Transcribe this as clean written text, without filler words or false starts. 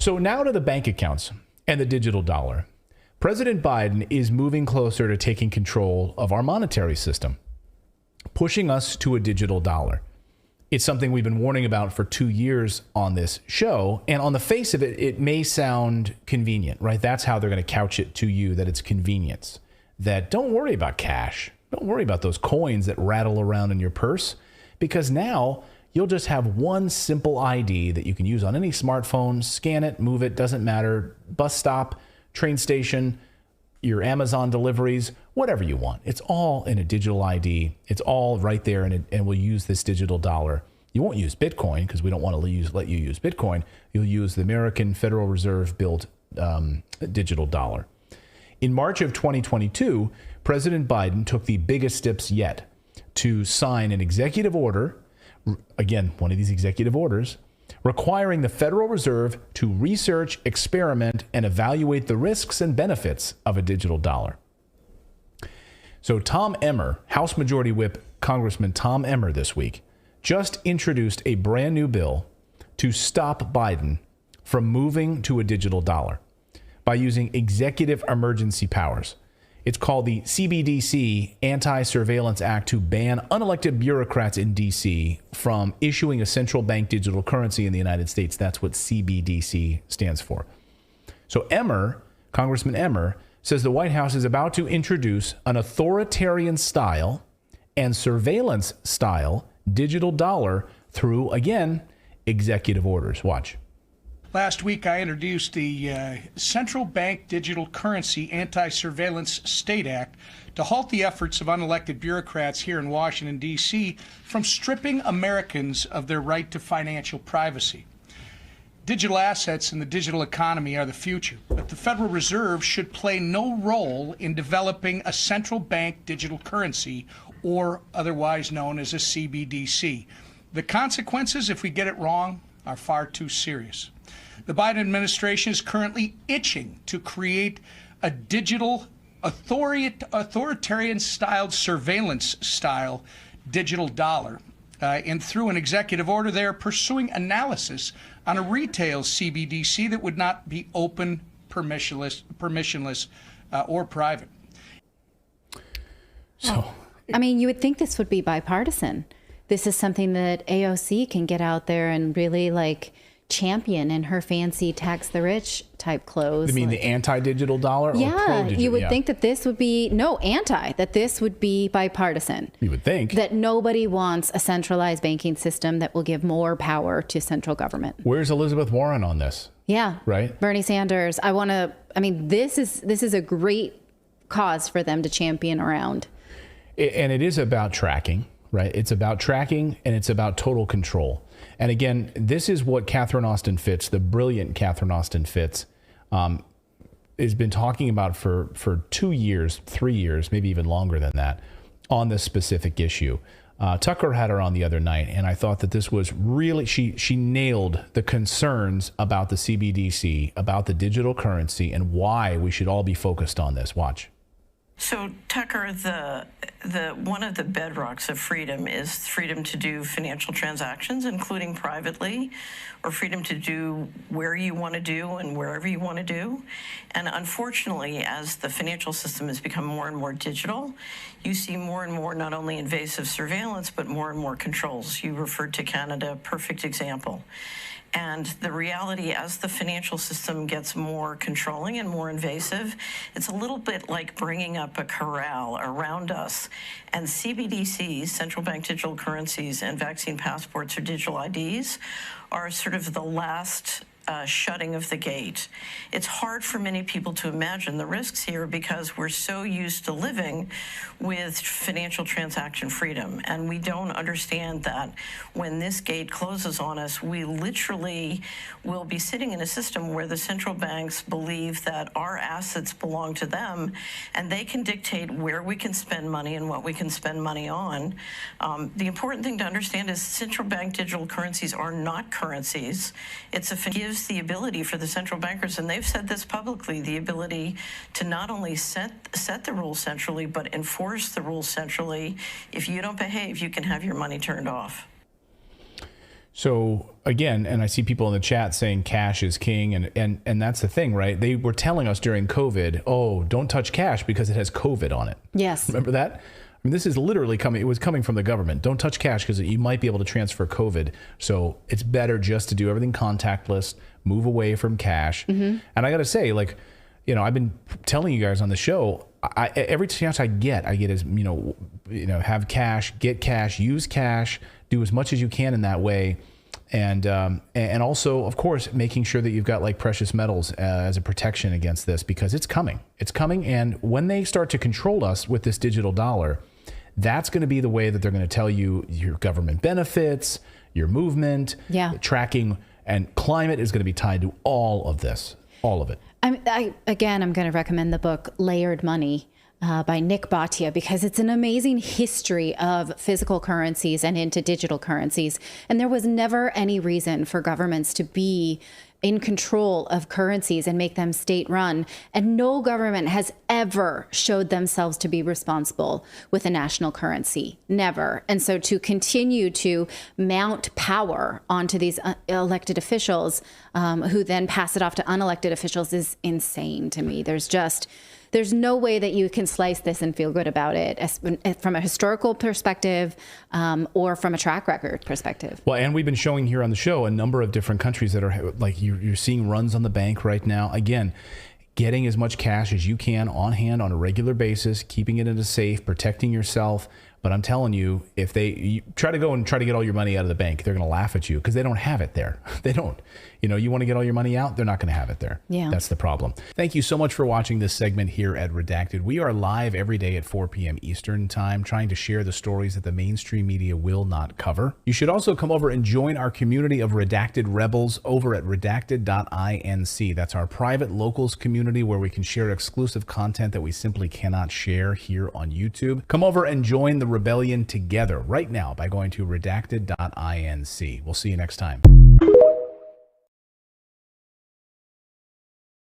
So now to the bank accounts and the digital dollar. President Biden is moving closer to taking control of our monetary system, pushing us to a digital dollar. It's something we've been warning about for 2 years on this show. And on the face of it, it may sound convenient, right? That's how they're going to couch it to you, that it's convenience, that don't worry about cash. Don't worry about those coins that rattle around in your purse, because now you'll just have one simple ID that you can use on any smartphone, scan it, move it, doesn't matter, bus stop, train station, your Amazon deliveries, whatever you want. It's all in a digital ID. It's all right there, and we'll use this digital dollar. You won't use Bitcoin because we don't want to let you use Bitcoin. You'll use the American Federal Reserve built digital dollar. In March of 2022, President Biden took the biggest steps yet to sign an executive order, again, one of these executive orders, requiring the Federal Reserve to research, experiment, and evaluate the risks and benefits of a digital dollar. So Tom Emmer, House Majority Whip Congressman Tom Emmer this week, just introduced a brand new bill to stop Biden from moving to a digital dollar by using executive emergency powers. It's called the CBDC Anti-Surveillance Act to ban unelected bureaucrats in D.C. from issuing a central bank digital currency in the United States. That's what CBDC stands for. So Emmer, Congressman Emmer, says the White House is about to introduce an authoritarian style and surveillance style digital dollar through, again, executive orders. Watch. Last week, I introduced the Central Bank Digital Currency Anti-Surveillance State Act to halt the efforts of unelected bureaucrats here in Washington, D.C. from stripping Americans of their right to financial privacy. Digital assets in the digital economy are the future, but the Federal Reserve should play no role in developing a central bank digital currency, or otherwise known as a CBDC. The consequences, if we get it wrong, are far too serious. The Biden administration is currently itching to create a digital authoritarian-styled surveillance-style digital dollar. And through an executive order, they are pursuing analysis on a retail CBDC that would not be open, permissionless, or private. So, I mean, you would think this would be bipartisan. This is something that AOC can get out there and really champion in her fancy tax the rich type clothes. You mean the anti-digital dollar? Yeah, or pro-digital? you would think that this would be, that this would be bipartisan. You would think. That nobody wants a centralized banking system that will give more power to central government. Where's Elizabeth Warren on this? Yeah. Right? Bernie Sanders. This is a great cause for them to champion around. And it is about tracking, right? It's about tracking, and it's about total control. And again, this is what Catherine Austin Fitts, the brilliant Catherine Austin Fitts, has been talking about for 2 years, 3 years, maybe even longer than that, on this specific issue. Tucker had her on the other night, and I thought that this was really, she nailed the concerns about the CBDC, about the digital currency, and why we should all be focused on this. Watch. So, Tucker, the one of the bedrocks of freedom is freedom to do financial transactions, including privately, or freedom to do where you want to do and wherever you want to do. And unfortunately, as the financial system has become more and more digital, you see more and more not only invasive surveillance, but more and more controls. You referred to Canada, perfect example. And the reality, as the financial system gets more controlling and more invasive, it's a little bit like bringing up a corral around us. And CBDCs, central bank digital currencies, and vaccine passports or digital IDs are sort of the last shutting of the gate. It's hard for many people to imagine the risks here because we're so used to living with financial transaction freedom, and we don't understand that when this gate closes on us, we literally will be sitting in a system where the central banks believe that our assets belong to them, and they can dictate where we can spend money and what we can spend money on. The important thing to understand is central bank digital currencies are not currencies. It gives the ability for the central bankers, and they've said this publicly, the ability to not only set the rules centrally, but enforce the rules centrally. If you don't behave, you can have your money turned off. So again, and I see people in the chat saying cash is king, and that's the thing, right? They were telling us during COVID, oh, don't touch cash because it has COVID on it. Yes. Remember that? I mean, this is literally coming. It was coming from the government. Don't touch cash because you might be able to transfer COVID. So it's better just to do everything contactless, move away from cash. And I got to say, like, you know, I've been telling you guys on the show, every chance I get is, you know, have cash, get cash, use cash, do as much as you can in that way. And also, of course, making sure that you've got like precious metals as a protection against this, because it's coming. It's coming. And when they start to control us with this digital dollar, that's going to be the way that they're going to tell you your government benefits, your movement, tracking, and climate is going to be tied to all of this, all of it. I'm going to recommend the book Layered Money by Nick Bhatia, because it's an amazing history of physical currencies and into digital currencies. And there was never any reason for governments to be in control of currencies and make them state run. And no government has ever showed themselves to be responsible with a national currency. Never. And so to continue to mount power onto these elected officials who then pass it off to unelected officials is insane to me. There's no way that you can slice this and feel good about it from a historical perspective or from a track record perspective. Well, and we've been showing here on the show a number of different countries that are like you're seeing runs on the bank right now. Again, getting as much cash as you can on hand on a regular basis, keeping it in a safe, protecting yourself. But I'm telling you, if you try to get all your money out of the bank, they're going to laugh at you because they don't have it there. They don't. You know, you want to get all your money out, they're not going to have it there. Yeah. That's the problem. Thank you so much for watching this segment here at Redacted. We are live every day at 4 p.m. Eastern time, trying to share the stories that the mainstream media will not cover. You should also come over and join our community of Redacted Rebels over at redacted.inc. That's our private locals community where we can share exclusive content that we simply cannot share here on YouTube. Come over and join the rebellion together right now by going to redacted.inc. We'll see you next time.